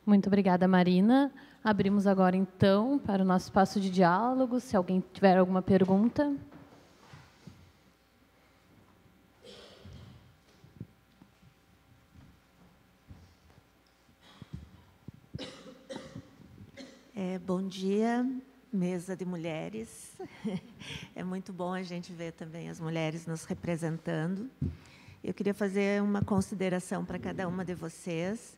Muito obrigada, Marina. Abrimos agora, então, para o nosso espaço de diálogo. Se alguém tiver alguma pergunta. Bom dia, mesa de mulheres. É muito bom a gente ver também as mulheres nos representando. Eu queria fazer uma consideração para cada uma de vocês.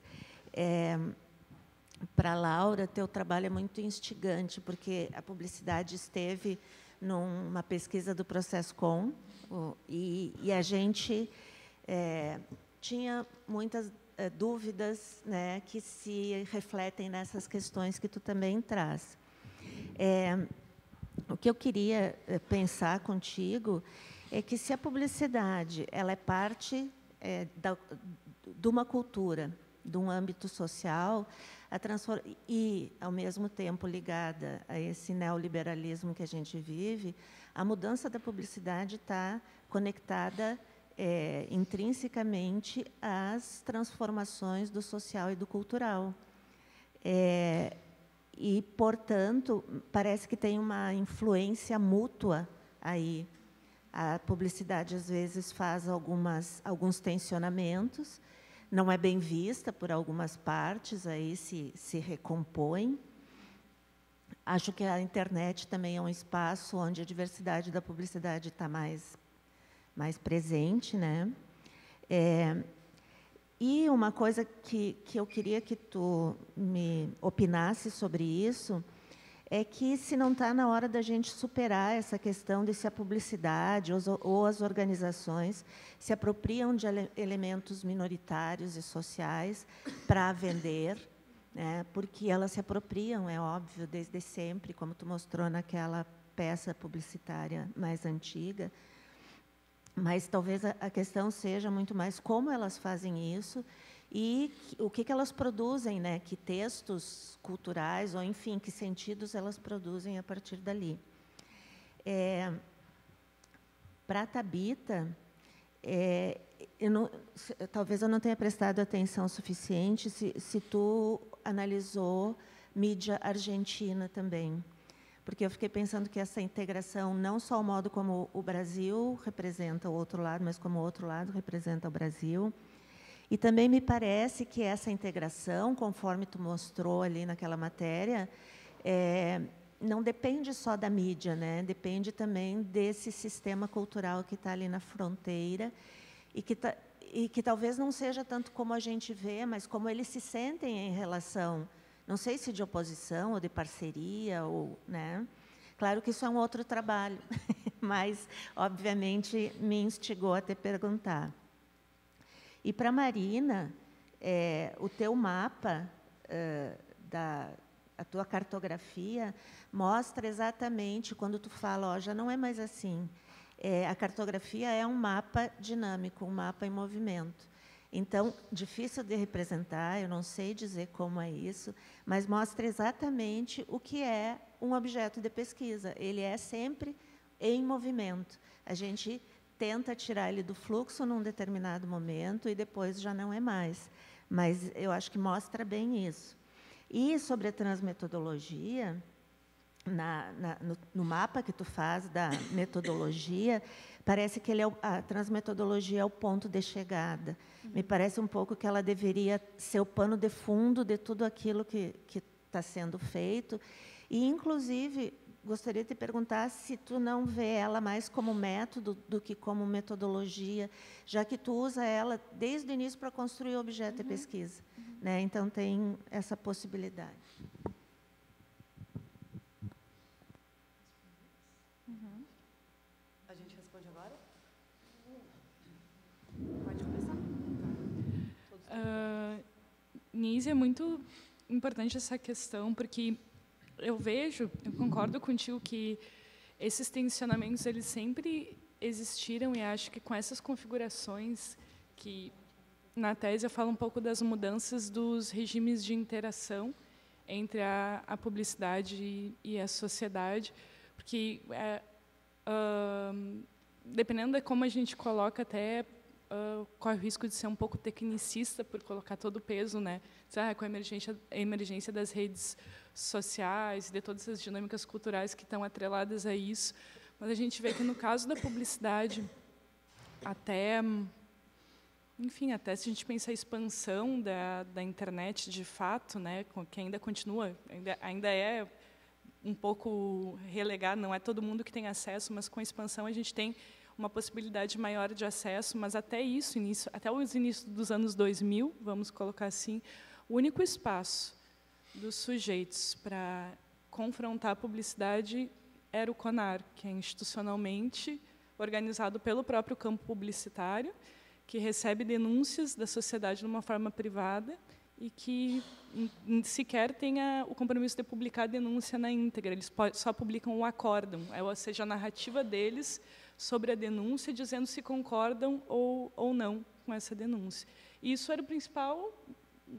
Para a Laura, teu trabalho é muito instigante, porque a publicidade esteve numa pesquisa do ProcessCom, e a gente tinha muitas dúvidas, né, que se refletem nessas questões que tu também traz. O que eu queria pensar contigo é que, se a publicidade ela é parte de uma cultura, de um âmbito social, e, ao mesmo tempo, ligada a esse neoliberalismo que a gente vive, a mudança da publicidade está conectada intrinsecamente às transformações do social e do cultural. E, portanto, parece que tem uma influência mútua aí. A publicidade, às vezes, faz alguns tensionamentos, não é bem vista por algumas partes, aí se recompõe. Acho que a internet também é um espaço onde a diversidade da publicidade está mais presente, né? E uma coisa que eu queria que tu me opinasse sobre isso é que, se não está na hora da gente superar essa questão de se a publicidade ou as organizações se apropriam de elementos minoritários e sociais para vender, né? Porque elas se apropriam, é óbvio, desde sempre, como tu mostrou naquela peça publicitária mais antiga. Mas talvez a questão seja muito mais como elas fazem isso e o que elas produzem, né? Que textos culturais, ou, enfim, que sentidos elas produzem a partir dali. Para a Thabita, talvez eu não tenha prestado atenção suficiente se tu analisou mídia argentina também. Porque eu fiquei pensando que essa integração, não só o modo como o Brasil representa o outro lado, mas como o outro lado representa o Brasil. E também me parece que essa integração, conforme tu mostrou ali naquela matéria, não depende só da mídia, né? Depende também desse sistema cultural que está ali na fronteira e que talvez não seja tanto como a gente vê, mas como eles se sentem em relação, não sei se de oposição ou de parceria, ou, né? Claro que isso é um outro trabalho, mas, obviamente, me instigou a te perguntar. E, para a Marina, o teu mapa, a tua cartografia, mostra exatamente, quando tu fala, já não é mais assim. A cartografia é um mapa dinâmico, um mapa em movimento. Então, difícil de representar, eu não sei dizer como é isso, mas mostra exatamente o que é um objeto de pesquisa. Ele é sempre em movimento. A gente tenta tirar ele do fluxo num determinado momento e depois já não é mais. Mas eu acho que mostra bem isso. E, sobre a transmetodologia, no mapa que tu faz da metodologia, parece que a transmetodologia é o ponto de chegada. Me parece um pouco que ela deveria ser o pano de fundo de tudo aquilo que está sendo feito. E, inclusive, gostaria de te perguntar se tu não vê ela mais como método do que como metodologia, já que tu usa ela desde o início para construir o objeto de pesquisa, né? Então, tem essa possibilidade. A gente responde agora? Pode começar. Nise, é muito importante essa questão, porque eu concordo contigo que esses tensionamentos eles sempre existiram, e acho que, com essas configurações, que na tese eu falo um pouco das mudanças dos regimes de interação entre a publicidade e a sociedade, porque dependendo de como a gente coloca, até corre o risco de ser um pouco tecnicista por colocar todo o peso, né? Com a emergência das redes sociais, de todas as dinâmicas culturais que estão atreladas a isso. Mas a gente vê que, no caso da publicidade, até se a gente pensar a expansão da internet, de fato, né, que ainda continua, ainda é um pouco relegado, não é todo mundo que tem acesso, mas com a expansão a gente tem uma possibilidade maior de acesso, mas até até os inícios dos anos 2000, vamos colocar assim, o único espaço dos sujeitos para confrontar a publicidade era o CONAR, que é institucionalmente organizado pelo próprio campo publicitário, que recebe denúncias da sociedade de uma forma privada e que sequer tenha o compromisso de publicar a denúncia na íntegra. Eles só publicam o acórdão, ou seja, a narrativa deles sobre a denúncia, dizendo se concordam ou não com essa denúncia. E isso era o principal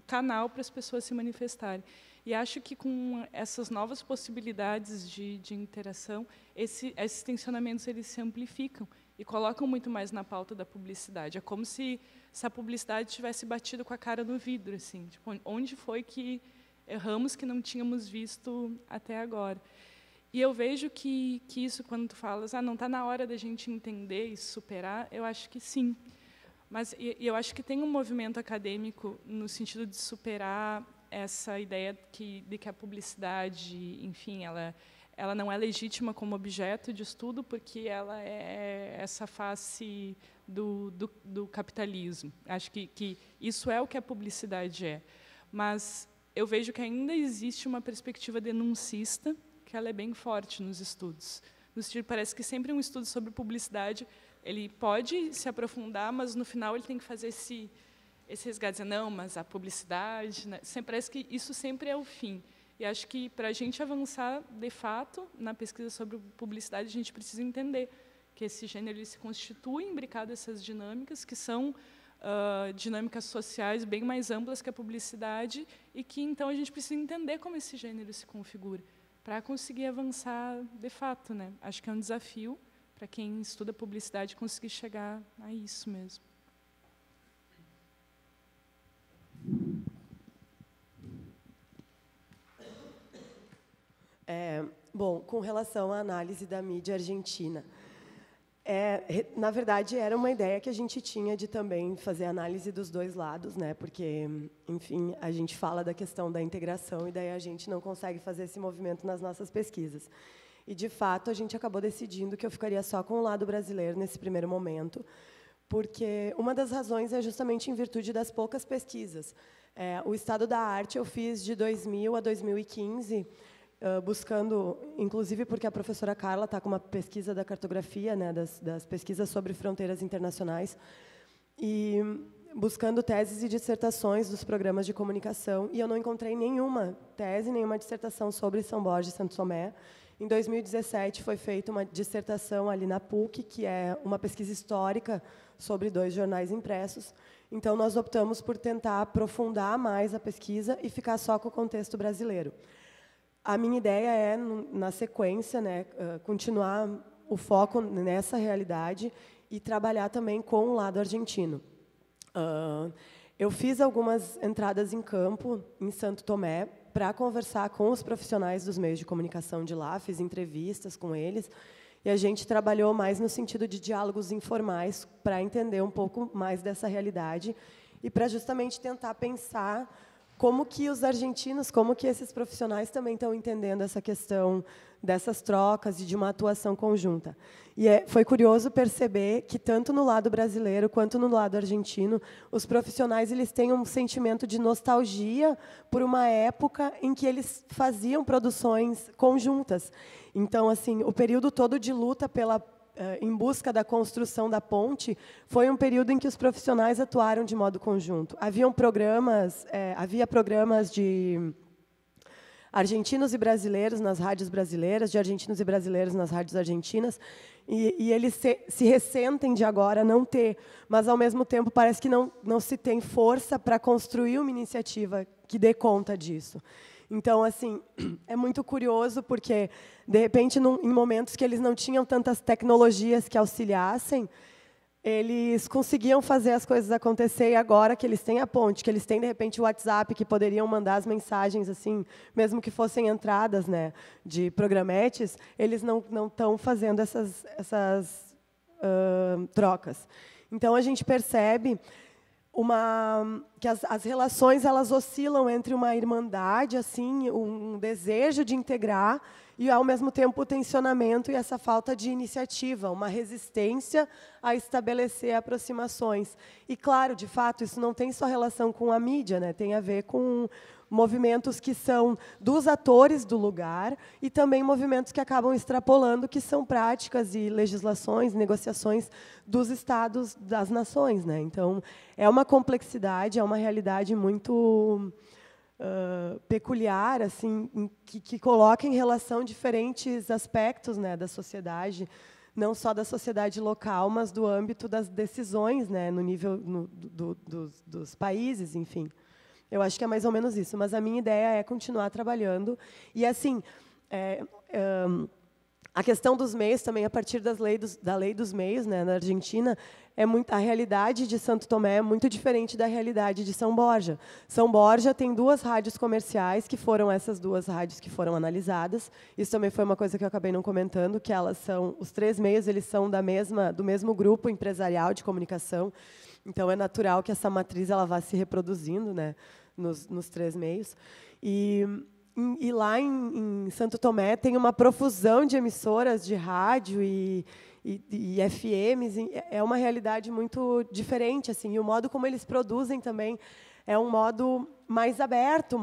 canal para as pessoas se manifestarem. E acho que, com essas novas possibilidades de interação, esses tensionamentos eles se amplificam e colocam muito mais na pauta da publicidade. É como se a publicidade tivesse batido com a cara no vidro, assim, tipo, onde foi que erramos que não tínhamos visto até agora. E eu vejo que isso, quando tu falas, não está na hora da gente entender e superar, eu acho que sim. Mas eu acho que tem um movimento acadêmico no sentido de superar essa ideia de que a publicidade, enfim, ela não é legítima como objeto de estudo porque ela é essa face do capitalismo. Acho que isso é o que a publicidade é. Mas eu vejo que ainda existe uma perspectiva denuncista, que ela é bem forte nos estudos. No sentido, parece que sempre um estudo sobre publicidade, ele pode se aprofundar, mas, no final, ele tem que fazer esse resgate, dizer, não, mas a publicidade... Né? Parece que isso sempre é o fim. E acho que, para a gente avançar, de fato, na pesquisa sobre publicidade, a gente precisa entender que esse gênero ele se constitui imbricado essas dinâmicas, que são dinâmicas sociais bem mais amplas que a publicidade, e que, então, a gente precisa entender como esse gênero se configura, para conseguir avançar de fato, né? Acho que é um desafio para quem estuda publicidade conseguir chegar a isso mesmo. Bom, com relação à análise da mídia argentina, na verdade, era uma ideia que a gente tinha de também fazer análise dos dois lados, né? Porque, enfim, a gente fala da questão da integração e daí a gente não consegue fazer esse movimento nas nossas pesquisas. E, de fato, a gente acabou decidindo que eu ficaria só com o lado brasileiro nesse primeiro momento, porque uma das razões é justamente em virtude das poucas pesquisas. O Estado da Arte eu fiz de 2000 a 2015, buscando, inclusive porque a professora Carla está com uma pesquisa da cartografia, né, das pesquisas sobre fronteiras internacionais, e buscando teses e dissertações dos programas de comunicação, e eu não encontrei nenhuma tese, nenhuma dissertação sobre São Borja e Santo Tomé. Em 2017, foi feita uma dissertação ali na PUC, que é uma pesquisa histórica sobre 2 jornais impressos. Então, nós optamos por tentar aprofundar mais a pesquisa e ficar só com o contexto brasileiro. A minha ideia é, na sequência, né, continuar o foco nessa realidade e trabalhar também com o lado argentino. Eu fiz algumas entradas em campo, em Santo Tomé, para conversar com os profissionais dos meios de comunicação de lá, fiz entrevistas com eles, e a gente trabalhou mais no sentido de diálogos informais, para entender um pouco mais dessa realidade, e para justamente tentar pensar como que os argentinos, como que esses profissionais também estão entendendo essa questão dessas trocas e de uma atuação conjunta. E foi curioso perceber que, tanto no lado brasileiro quanto no lado argentino, os profissionais eles têm um sentimento de nostalgia por uma época em que eles faziam produções conjuntas. Então, assim, o período todo de luta em busca da construção da ponte foi um período em que os profissionais atuaram de modo conjunto. Havia programas de argentinos e brasileiros nas rádios brasileiras, de argentinos e brasileiros nas rádios argentinas, e eles se ressentem de agora não ter, mas, ao mesmo tempo, parece que não se tem força para construir uma iniciativa que dê conta disso. Então, assim, é muito curioso, porque, de repente, em momentos que eles não tinham tantas tecnologias que auxiliassem, eles conseguiam fazer as coisas acontecer, e agora que eles têm a ponte, que eles têm, de repente, o WhatsApp, que poderiam mandar as mensagens, assim, mesmo que fossem entradas, né, de programetes, eles não estão fazendo essas trocas. Então, a gente percebe que as relações elas oscilam entre uma irmandade, assim, um desejo de integrar, e, ao mesmo tempo, o tensionamento e essa falta de iniciativa, uma resistência a estabelecer aproximações. E, claro, de fato, isso não tem só relação com a mídia, né? Tem a ver com movimentos que são dos atores do lugar e também movimentos que acabam extrapolando, que são práticas e legislações, negociações dos estados, das nações, né? Então, é uma complexidade, é uma realidade muito peculiar, assim, que coloca em relação diferentes aspectos, né, da sociedade, não só da sociedade local, mas do âmbito das decisões, né, no nível dos países, enfim. Eu acho que é mais ou menos isso, mas a minha ideia é continuar trabalhando. E, assim, a questão dos meios também, a partir da lei dos meios, né, na Argentina, a realidade de Santo Tomé é muito diferente da realidade de São Borja. São Borja tem 2 rádios comerciais, que foram essas 2 rádios que foram analisadas. Isso também foi uma coisa que eu acabei não comentando, que elas são, os 3 meios, eles são do mesmo grupo empresarial de comunicação. Então, é natural que essa matriz ela vá se reproduzindo, né, nos 3 meios. E lá em Santo Tomé tem uma profusão de emissoras de rádio e FMs, é uma realidade muito diferente, assim, e o modo como eles produzem também é um modo mais aberto,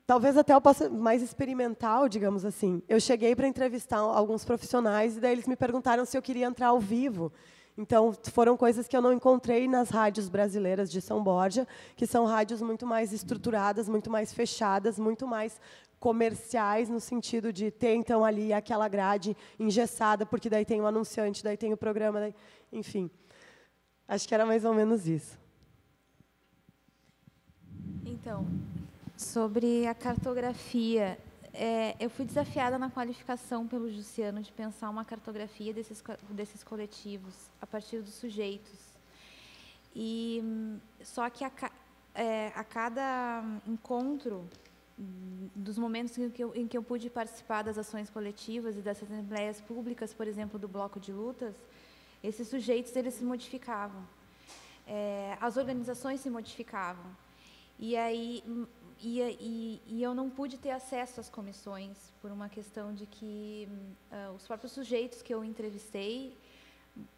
talvez até mais experimental, digamos assim. Eu cheguei para entrevistar alguns profissionais e daí eles me perguntaram se eu queria entrar ao vivo. Então, foram coisas que eu não encontrei nas rádios brasileiras de São Borja, que são rádios muito mais estruturadas, muito mais fechadas, muito mais comerciais, no sentido de ter, então, ali aquela grade engessada, porque daí tem o anunciante, daí tem o programa, enfim. Acho que era mais ou menos isso. Então, sobre a cartografia, eu fui desafiada na qualificação pelo Jussiano de pensar uma cartografia desses coletivos, a partir dos sujeitos. Só que a cada encontro, dos momentos em que eu pude participar das ações coletivas e das assembleias públicas, por exemplo, do Bloco de Lutas, esses sujeitos eles se modificavam. As organizações se modificavam. E eu não pude ter acesso às comissões por uma questão de que os próprios sujeitos que eu entrevistei,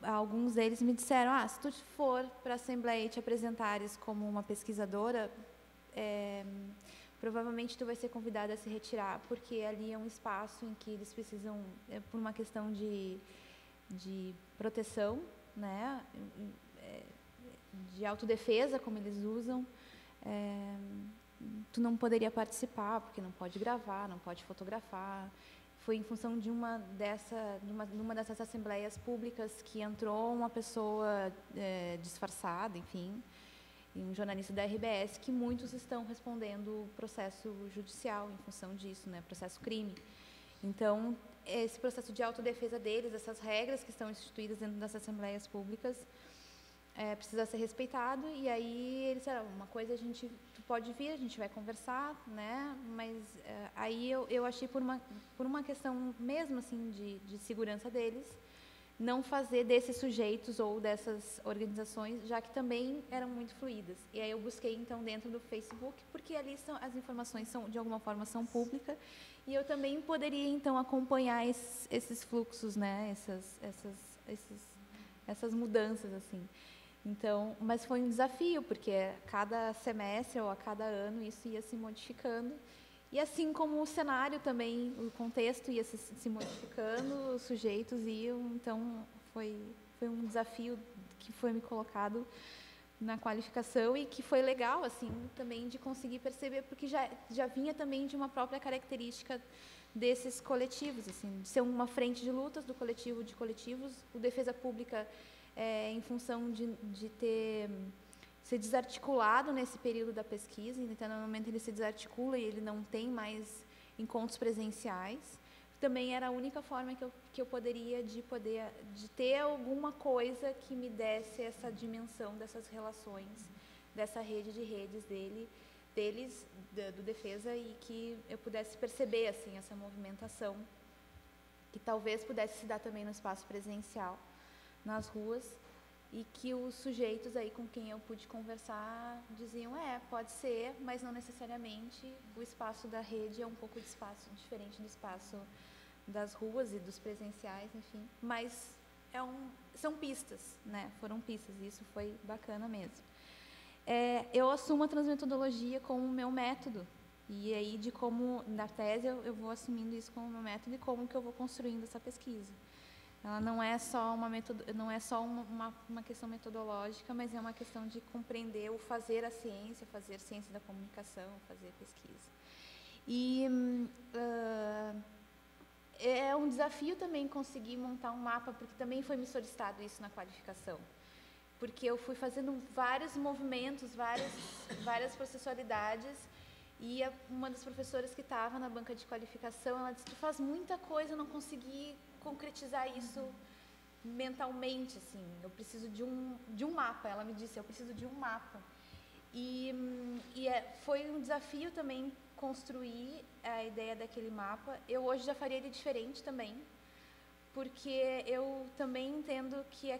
alguns deles me disseram: se tu for para a Assembleia e te apresentares como uma pesquisadora, provavelmente tu vai ser convidada a se retirar, porque ali é um espaço em que eles precisam, por uma questão de proteção, né, de autodefesa, como eles usam, tu não poderia participar, porque não pode gravar, não pode fotografar. Foi em função de uma dessas assembleias públicas que entrou uma pessoa disfarçada, enfim, e um jornalista da RBS, que muitos estão respondendo processo judicial em função disso, né, processo crime. Então, esse processo de autodefesa deles, essas regras que estão instituídas dentro das assembleias públicas, precisa ser respeitado. E aí eles disseram: uma coisa, tu pode vir, a gente vai conversar, né? Mas aí eu achei, por uma questão mesmo assim de segurança deles, não fazer desses sujeitos ou dessas organizações, já que também eram muito fluídas. E aí eu busquei, então, dentro do Facebook, porque ali as informações de alguma forma são públicas, e eu também poderia, então, acompanhar esses fluxos, né? Essas mudanças, assim. Então, mas foi um desafio, porque a cada semestre ou a cada ano isso ia se modificando. E assim como o cenário também, o contexto ia se modificando, os sujeitos iam. Então, foi um desafio que foi me colocado na qualificação e que foi legal, assim, também de conseguir perceber, porque já vinha também de uma própria característica desses coletivos, assim, de ser uma frente de lutas do coletivo de coletivos, o Defesa Pública, em função de ser desarticulado nesse período da pesquisa. Então, no momento ele se desarticula e ele não tem mais encontros presenciais. também era a única forma que eu poderia de ter alguma coisa que me desse essa dimensão dessas relações, dessa rede de redes deles, do Defesa, e que eu pudesse perceber assim essa movimentação, que talvez pudesse se dar também no espaço presencial, nas ruas, e que os sujeitos aí com quem eu pude conversar diziam, pode ser, mas não necessariamente. O espaço da rede é um pouco de espaço diferente do espaço das ruas e dos presenciais, enfim. Mas são pistas, né? Foram pistas, e isso foi bacana mesmo. Eu assumo a transmetodologia como o meu método, e aí de como, na tese, eu vou assumindo isso como meu método e como que eu vou construindo essa pesquisa. Ela não é só uma questão metodológica, mas é uma questão de compreender o fazer a ciência, fazer ciência da comunicação, fazer pesquisa. E é um desafio também conseguir montar um mapa, porque também foi me solicitado isso na qualificação. Porque eu fui fazendo vários movimentos, várias processualidades, e uma das professoras que estava na banca de qualificação, ela disse, tu faz muita coisa, eu não consegui concretizar isso mentalmente, assim, eu preciso de um mapa. Ela me disse, eu preciso de um mapa. Foi um desafio também construir a ideia daquele mapa. Eu hoje já faria ele diferente também, porque eu também entendo que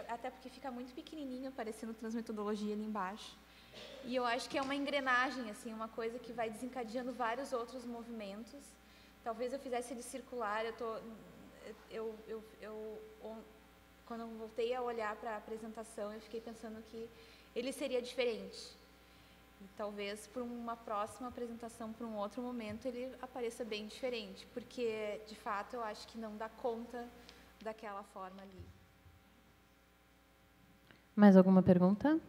até porque fica muito pequenininho, aparecendo transmetodologia ali embaixo, e eu acho que é uma engrenagem, assim, uma coisa que vai desencadeando vários outros movimentos. Talvez eu fizesse ele circular. Quando eu voltei a olhar para a apresentação, eu fiquei pensando que ele seria diferente. E talvez para uma próxima apresentação, para um outro momento, ele apareça bem diferente, porque, de fato, eu acho que não dá conta daquela forma ali. Mais alguma pergunta?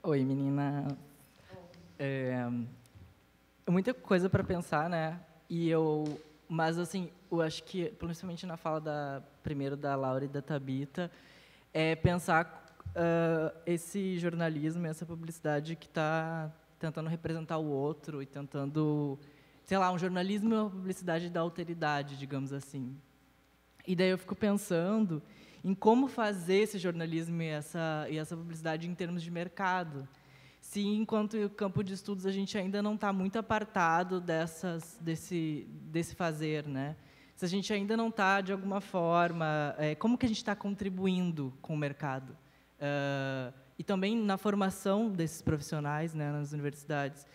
Oi, menina. Muita coisa para pensar, né? Mas, assim, eu acho que, principalmente na fala primeiro da Laura e da Thabita, é pensar esse jornalismo, essa publicidade que está tentando representar o outro e tentando, sei lá, um jornalismo e uma publicidade da alteridade, digamos assim. E daí eu fico pensando em como fazer esse jornalismo e essa publicidade em termos de mercado. Se, enquanto campo de estudos, a gente ainda não está muito apartado desse fazer, né? Se a gente ainda não está, de alguma forma, como que a gente está contribuindo com o mercado? E também na formação desses profissionais, né, nas universidades.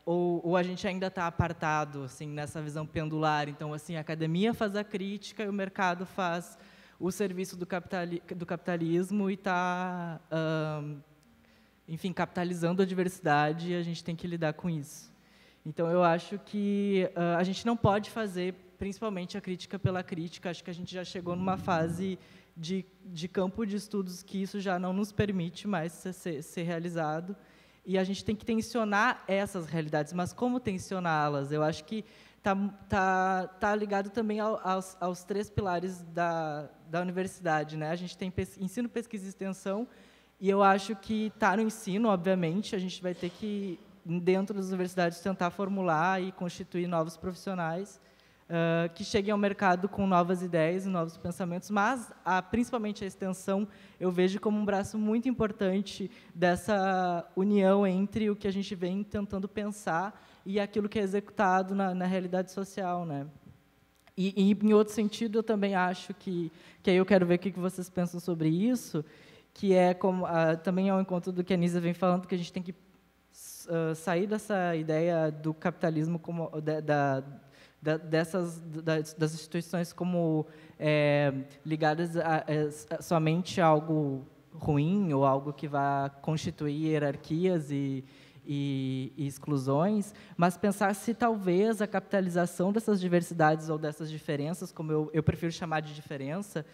Ou a gente ainda está apartado, assim, nessa visão pendular. Então, assim, a academia faz a crítica e o mercado faz o serviço do capitalismo e está... enfim, capitalizando a diversidade, e a gente tem que lidar com isso. Então, eu acho que a gente não pode fazer, principalmente, a crítica pela crítica. Acho que a gente já chegou numa fase de campo de estudos que isso já não nos permite mais ser realizado, e a gente tem que tensionar essas realidades. Mas como tensioná-las? Eu acho que tá ligado também aos três pilares da universidade, né? A gente tem ensino, pesquisa e extensão. E eu acho que está no ensino, obviamente, a gente vai ter que, dentro das universidades, tentar formular e constituir novos profissionais que cheguem ao mercado com novas ideias e novos pensamentos, mas, principalmente, a extensão, eu vejo como um braço muito importante dessa união entre o que a gente vem tentando pensar e aquilo que é executado na realidade social, né? E, em outro sentido, eu também acho que aí eu quero ver o que vocês pensam sobre isso, que é como também ao encontro do que a Anísia vem falando, que a gente tem que sair dessa ideia do capitalismo como das instituições como ligadas somente a algo ruim ou algo que vá constituir hierarquias e exclusões, mas pensar se talvez a capitalização dessas diversidades ou dessas diferenças, como eu prefiro chamar de diferença,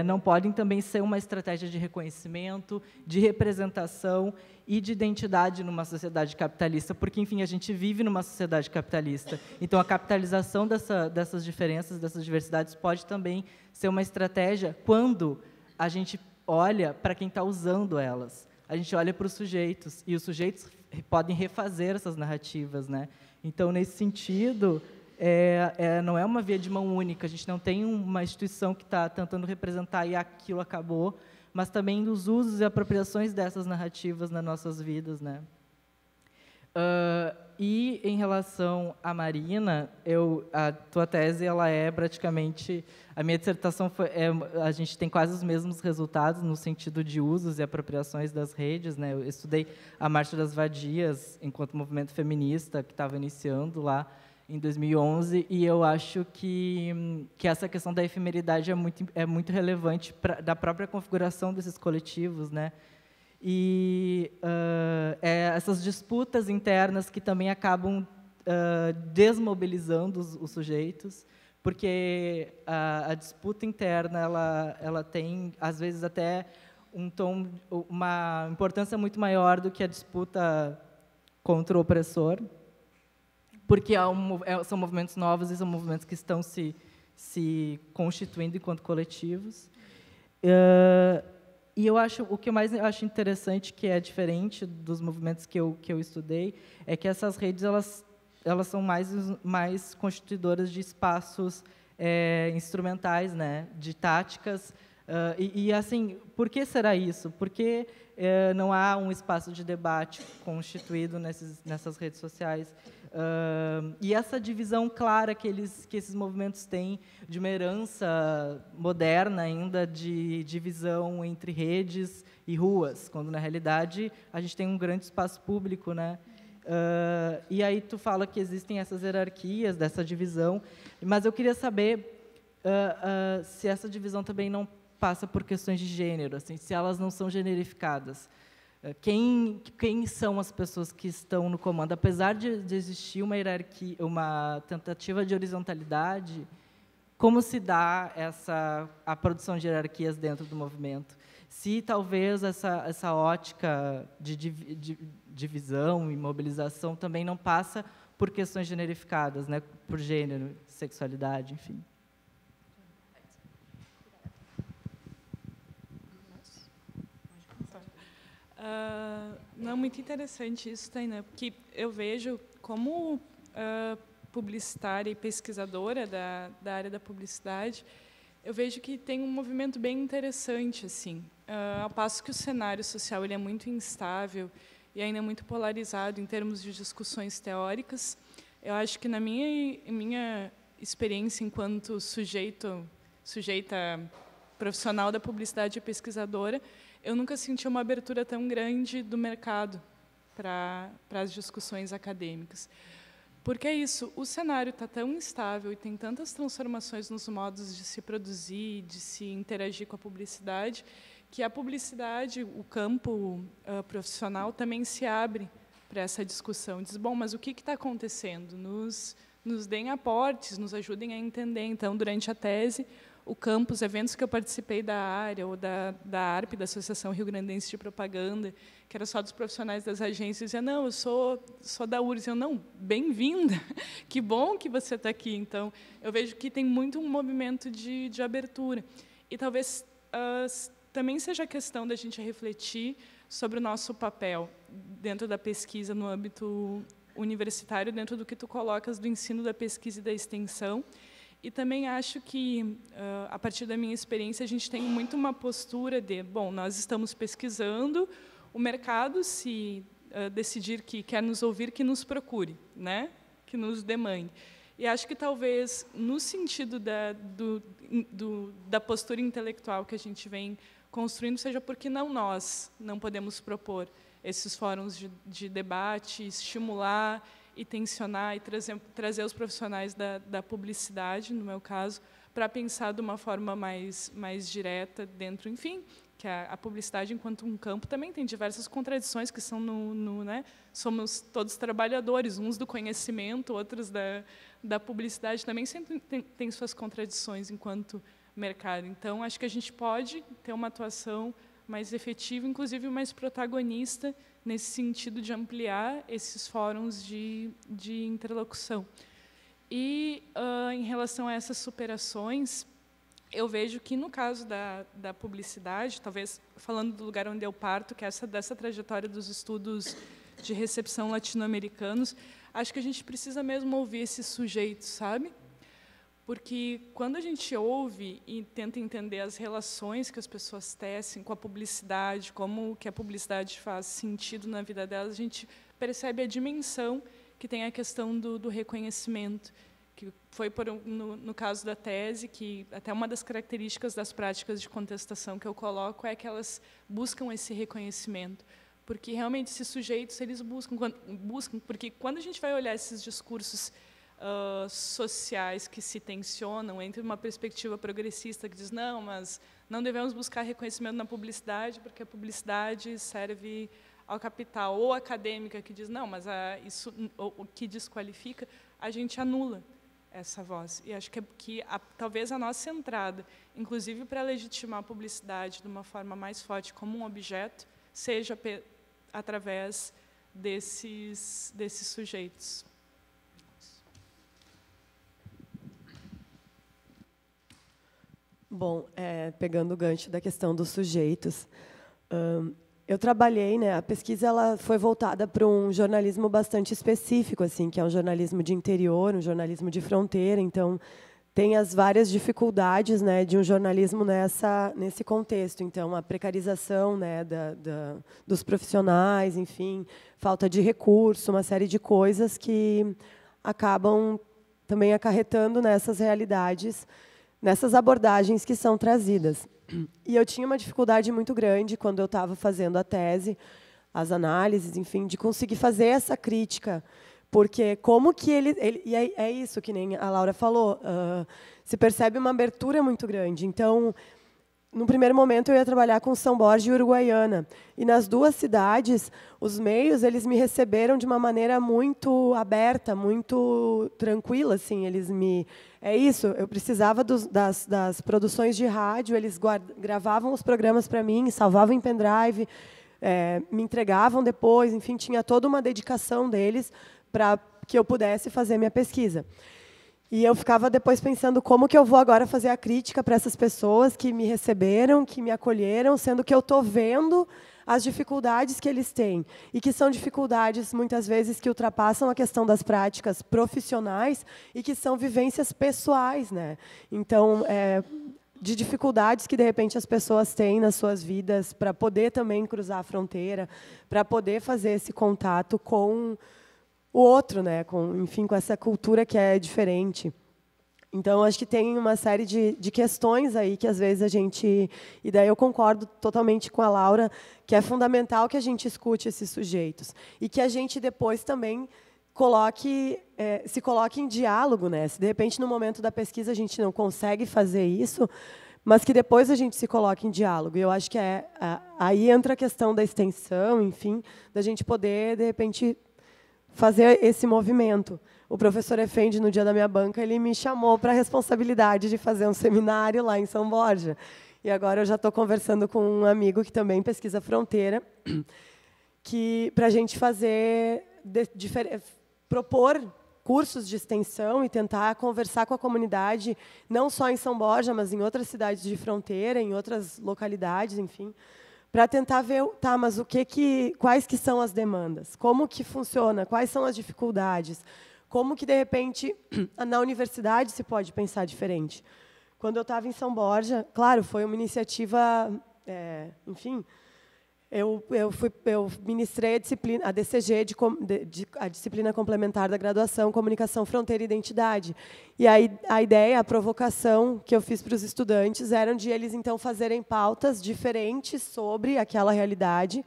não podem também ser uma estratégia de reconhecimento, de representação e de identidade numa sociedade capitalista, porque, enfim, a gente vive numa sociedade capitalista. Então, a capitalização dessas diferenças, dessas diversidades, pode também ser uma estratégia quando a gente olha para quem está usando elas. a gente olha para os sujeitos, e os sujeitos podem refazer essas narrativas, né? Então, nesse sentido, não é uma via de mão única, a gente não tem uma instituição que está tentando representar e aquilo acabou, mas também dos usos e apropriações dessas narrativas nas nossas vidas, né? E em relação à Marina, a tua tese ela é praticamente a minha dissertação a gente tem quase os mesmos resultados no sentido de usos e apropriações das redes, né? Eu estudei a Marcha das Vadias enquanto movimento feminista que estava iniciando lá em 2011 e eu acho que essa questão da efemeridade é muito relevante da própria configuração desses coletivos, né? E essas disputas internas que também acabam desmobilizando os sujeitos, porque a disputa interna ela tem, às vezes, até uma importância muito maior do que a disputa contra o opressor, porque são movimentos novos e são movimentos que estão se constituindo enquanto coletivos. E o que eu mais acho interessante, que é diferente dos movimentos que eu estudei, é que essas redes elas são mais constituidoras de espaços instrumentais, né, de táticas. E assim, por que será isso? Por que não há um espaço de debate constituído nessas redes sociais? E essa divisão clara que esses movimentos têm de uma herança moderna ainda de divisão entre redes e ruas, quando na realidade a gente tem um grande espaço público, né? E aí tu fala que existem essas hierarquias dessa divisão, mas eu queria saber se essa divisão também não passa por questões de gênero, assim, se elas não são generificadas. Quem são as pessoas que estão no comando? Apesar de existir uma hierarquia, uma tentativa de horizontalidade, como se dá a produção de hierarquias dentro do movimento? Se talvez essa ótica de divisão e mobilização também não passa por questões generificadas, né? Por gênero, sexualidade, enfim. Não, muito interessante isso, Tainá, porque eu vejo como publicitária e pesquisadora da área da publicidade, eu vejo que tem um movimento bem interessante, assim, ao passo que o cenário social ele é muito instável e ainda muito polarizado em termos de discussões teóricas. Eu acho que na minha experiência enquanto sujeita profissional da publicidade e pesquisadora, eu nunca senti uma abertura tão grande do mercado para as discussões acadêmicas. Porque é isso, o cenário está tão instável e tem tantas transformações nos modos de se produzir, de se interagir com a publicidade, que a publicidade, o campo profissional, também se abre para essa discussão. Diz, bom, mas o que está acontecendo? Nos deem aportes, nos ajudem a entender. Então, durante a tese, o campus, eventos que eu participei da área, ou da ARP, da Associação Rio Grandense de Propaganda, que era só dos profissionais das agências, dizia, não, eu sou da URGS. Eu, não, bem-vinda, que bom que você está aqui. Então, eu vejo que tem muito um movimento de abertura. E talvez também seja a questão da gente refletir sobre o nosso papel dentro da pesquisa no âmbito universitário, dentro do que tu colocas do ensino, da pesquisa e da extensão. E também acho que, a partir da minha experiência, a gente tem muito uma postura de, bom, nós estamos pesquisando, o mercado, se decidir que quer nos ouvir, que nos procure, né? Que nos demande. E acho que, talvez, no sentido da postura intelectual que a gente vem construindo, seja porque nós não podemos propor esses fóruns de debate, estimular e tensionar e trazer os profissionais da publicidade, no meu caso, para pensar de uma forma mais direta dentro, enfim, que a publicidade, enquanto um campo, também tem diversas contradições que são né? Somos todos trabalhadores, uns do conhecimento, outros da publicidade, também sempre tem suas contradições enquanto mercado. Então, acho que a gente pode ter uma atuação mais efetiva, inclusive mais protagonista, nesse sentido de ampliar esses fóruns de interlocução. E, em relação a essas superações, eu vejo que, no caso da publicidade, talvez falando do lugar onde eu parto, que é dessa trajetória dos estudos de recepção latino-americanos, acho que a gente precisa mesmo ouvir esses sujeitos, sabe? Porque quando a gente ouve e tenta entender as relações que as pessoas tecem com a publicidade, como que a publicidade faz sentido na vida delas, a gente percebe a dimensão que tem a questão do reconhecimento, que foi no caso da tese, que até uma das características das práticas de contestação que eu coloco é que elas buscam esse reconhecimento, porque realmente esses sujeitos eles buscam, porque quando a gente vai olhar esses discursos sociais que se tensionam entre uma perspectiva progressista que diz não, mas não devemos buscar reconhecimento na publicidade porque a publicidade serve ao capital, ou acadêmica que diz não, mas isso o que desqualifica, a gente anula essa voz. E acho que talvez a nossa entrada, inclusive para legitimar a publicidade de uma forma mais forte como um objeto, seja através desses sujeitos. Bom, pegando o gancho da questão dos sujeitos, eu trabalhei, né? A pesquisa ela foi voltada para um jornalismo bastante específico, assim, que é um jornalismo de interior, um jornalismo de fronteira. Então, tem as várias dificuldades, né, de um jornalismo nesse contexto. Então, a precarização, né, dos profissionais, enfim, falta de recurso, uma série de coisas que acabam também acarretando nessas realidades, nessas abordagens que são trazidas. E eu tinha uma dificuldade muito grande quando eu estava fazendo a tese, as análises, enfim, de conseguir fazer essa crítica, porque como que e é isso que nem a Laura falou, se percebe uma abertura muito grande. Então, no primeiro momento, eu ia trabalhar com São Borja e Uruguaiana. E nas duas cidades, os meios eles me receberam de uma maneira muito aberta, muito tranquila. Assim, é isso, eu precisava das produções de rádio, eles gravavam os programas para mim, salvavam em pendrive, me entregavam depois, enfim, tinha toda uma dedicação deles para que eu pudesse fazer minha pesquisa. E eu ficava depois pensando como que eu vou agora fazer a crítica para essas pessoas que me receberam, que me acolheram, sendo que eu estou vendo as dificuldades que eles têm. E que são dificuldades, muitas vezes, que ultrapassam a questão das práticas profissionais e que são vivências pessoais, né? Então, de dificuldades que, de repente, as pessoas têm nas suas vidas para poder também cruzar a fronteira, para poder fazer esse contato com o outro, né? Enfim, com essa cultura que é diferente. Então, acho que tem uma série de questões aí que, às vezes, a gente... E daí eu concordo totalmente com a Laura, que é fundamental que a gente escute esses sujeitos. E que a gente, depois, também se coloque em diálogo, né? Se, de repente, no momento da pesquisa, a gente não consegue fazer isso, mas que depois a gente se coloque em diálogo. E eu acho que aí entra a questão da extensão, enfim, da gente poder, de repente, fazer esse movimento. O professor Effendi, no dia da minha banca, ele me chamou para a responsabilidade de fazer um seminário lá em São Borja. E agora eu já estou conversando com um amigo que também pesquisa fronteira, para a gente propor cursos de extensão e tentar conversar com a comunidade, não só em São Borja, mas em outras cidades de fronteira, em outras localidades, enfim, para tentar ver, mas quais que são as demandas, como que funciona, quais são as dificuldades, como que, de repente, na universidade se pode pensar diferente. Quando eu estava em São Borja, claro, foi uma iniciativa, enfim, eu ministrei a DCG, a disciplina complementar da graduação, Comunicação, Fronteira e Identidade. E a ideia, a provocação que eu fiz para os estudantes era de eles, então, fazerem pautas diferentes sobre aquela realidade,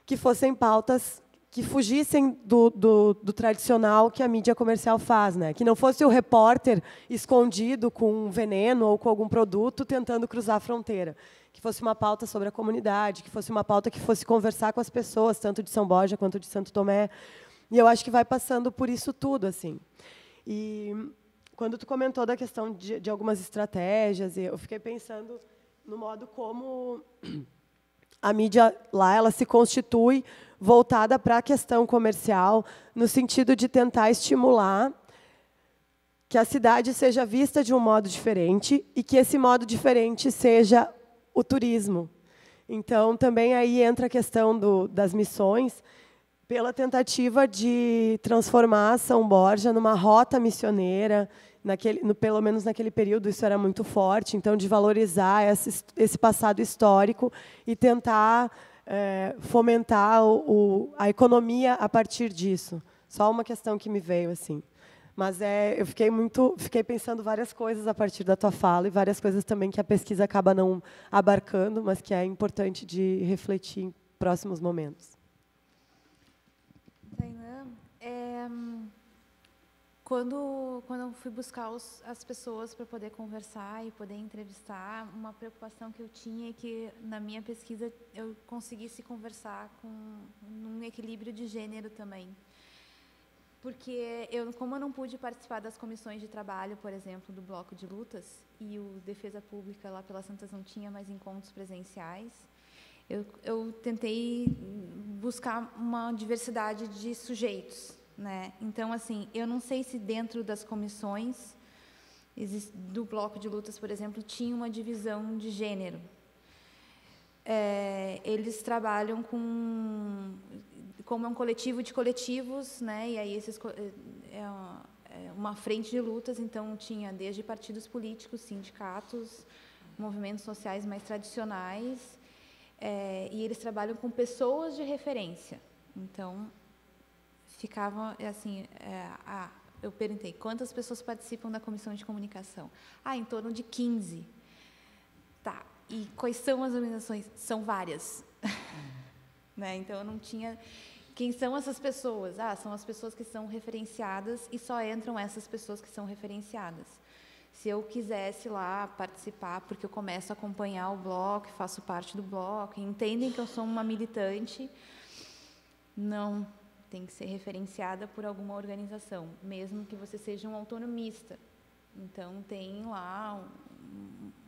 que fossem pautas que fugissem do tradicional que a mídia comercial faz, né? Que não fosse o repórter escondido com um veneno ou com algum produto tentando cruzar a fronteira. Que fosse uma pauta sobre a comunidade, que fosse uma pauta que fosse conversar com as pessoas, tanto de São Borja quanto de Santo Tomé. E eu acho que vai passando por isso tudo, assim. E quando tu comentou da questão de algumas estratégias, eu fiquei pensando no modo como a mídia lá ela se constitui voltada para a questão comercial, no sentido de tentar estimular que a cidade seja vista de um modo diferente e que esse modo diferente seja o turismo. Então, também aí entra a questão das missões, pela tentativa de transformar São Borja numa rota missioneira, pelo menos naquele período isso era muito forte, então de valorizar esse passado histórico e tentar fomentar a economia a partir disso. Só uma questão que me veio assim. Mas eu fiquei pensando várias coisas a partir da tua fala e várias coisas também que a pesquisa acaba não abarcando, mas que é importante de refletir em próximos momentos. Tainã, quando eu fui buscar as pessoas para poder conversar e poder entrevistar, uma preocupação que eu tinha é que, na minha pesquisa, eu conseguisse conversar num equilíbrio de gênero também. Porque, como eu não pude participar das comissões de trabalho, por exemplo, do Bloco de Lutas, e o Defesa Pública, lá pelas Santas, não tinha mais encontros presenciais, eu tentei buscar uma diversidade de sujeitos, né? Então, assim, eu não sei se dentro das comissões do Bloco de Lutas, por exemplo, tinha uma divisão de gênero. Eles trabalham como é um coletivo de coletivos, né? E aí uma frente de lutas, então tinha desde partidos políticos, sindicatos, movimentos sociais mais tradicionais, e eles trabalham com pessoas de referência. Então, ficava assim, eu perguntei, quantas pessoas participam da comissão de comunicação? Em torno de 15. Tá, e quais são as organizações? São várias. Né? Então, eu não tinha... Quem são essas pessoas? São as pessoas que são referenciadas e só entram essas pessoas que são referenciadas. Se eu quisesse lá participar, porque eu começo a acompanhar o bloco, faço parte do bloco, e entendem que eu sou uma militante, não, tem que ser referenciada por alguma organização, mesmo que você seja um autonomista. Então, tem lá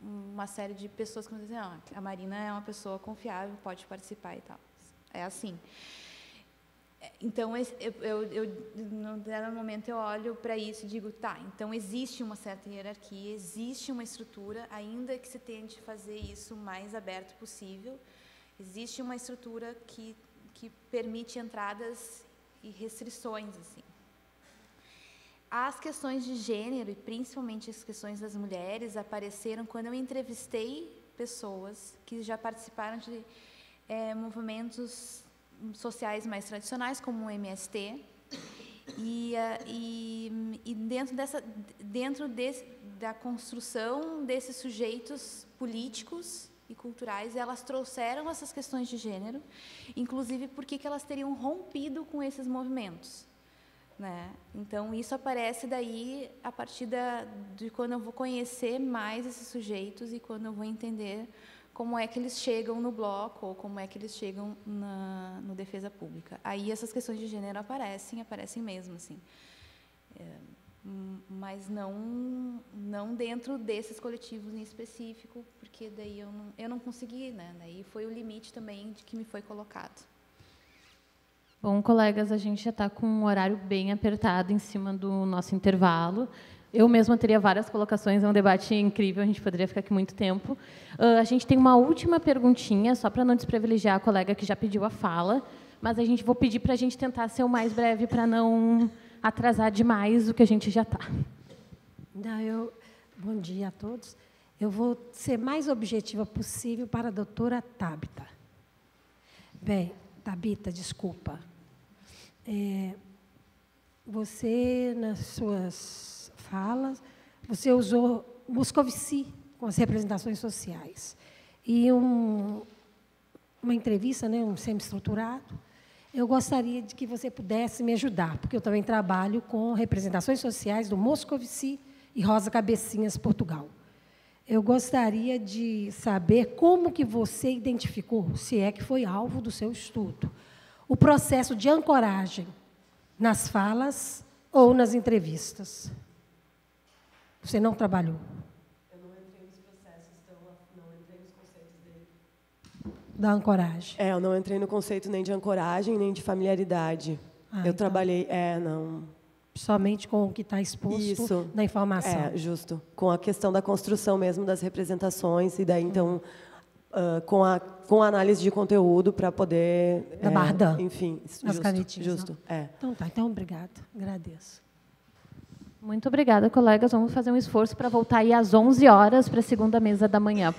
uma série de pessoas que vão dizer, a Marina é uma pessoa confiável, pode participar e tal. É assim. Então, no dado momento, eu olho para isso e digo, tá, então existe uma certa hierarquia, existe uma estrutura, ainda que se tente fazer isso o mais aberto possível, existe uma estrutura que permite entradas e restrições, assim. As questões de gênero, e principalmente as questões das mulheres, apareceram quando eu entrevistei pessoas que já participaram de movimentos sociais mais tradicionais, como o MST, e dentro da construção desses sujeitos políticos e culturais, elas trouxeram essas questões de gênero, inclusive porque que elas teriam rompido com esses movimentos. Né? Então, isso aparece daí a partir de quando eu vou conhecer mais esses sujeitos e quando eu vou entender como é que eles chegam no bloco ou como é que eles chegam no Defesa Pública. Aí essas questões de gênero aparecem mesmo, assim. Mas não dentro desses coletivos em específico, porque daí eu não consegui, né? Daí foi o limite também de que me foi colocado. Bom, colegas, a gente já está com um horário bem apertado em cima do nosso intervalo. Eu mesma teria várias colocações, é um debate incrível, a gente poderia ficar aqui muito tempo. A gente tem uma última perguntinha, só para não desprivilegiar a colega que já pediu a fala, mas vou pedir para a gente tentar ser o mais breve, para não atrasar demais o que a gente já está. Bom dia a todos. Eu vou ser mais objetiva possível para a doutora Tabita. Bem, Tabita, desculpa. Você, nas suas falas, você usou Moscovici com as representações sociais. E uma entrevista, né, um semi-estruturado, eu gostaria de que você pudesse me ajudar, porque eu também trabalho com representações sociais do Moscovici e Rosa Cabecinhas, Portugal. Eu gostaria de saber como que você identificou, se é que foi alvo do seu estudo, o processo de ancoragem nas falas ou nas entrevistas. Você não trabalhou? Eu não entrei nos processos, então não entrei nos conceitos dele. Da ancoragem. Eu não entrei no conceito nem de ancoragem, nem de familiaridade. Eu trabalhei... não. somente com o que está exposto Isso. na informação. Justo. Com a questão da construção mesmo das representações, e daí, então, com a análise de conteúdo para poder... Da Bardan. Enfim, As canetinhas. justo. Então, tá. Então, obrigada. Agradeço. Muito obrigada, colegas. Vamos fazer um esforço para voltar aí às 11 horas para a segunda mesa da manhã.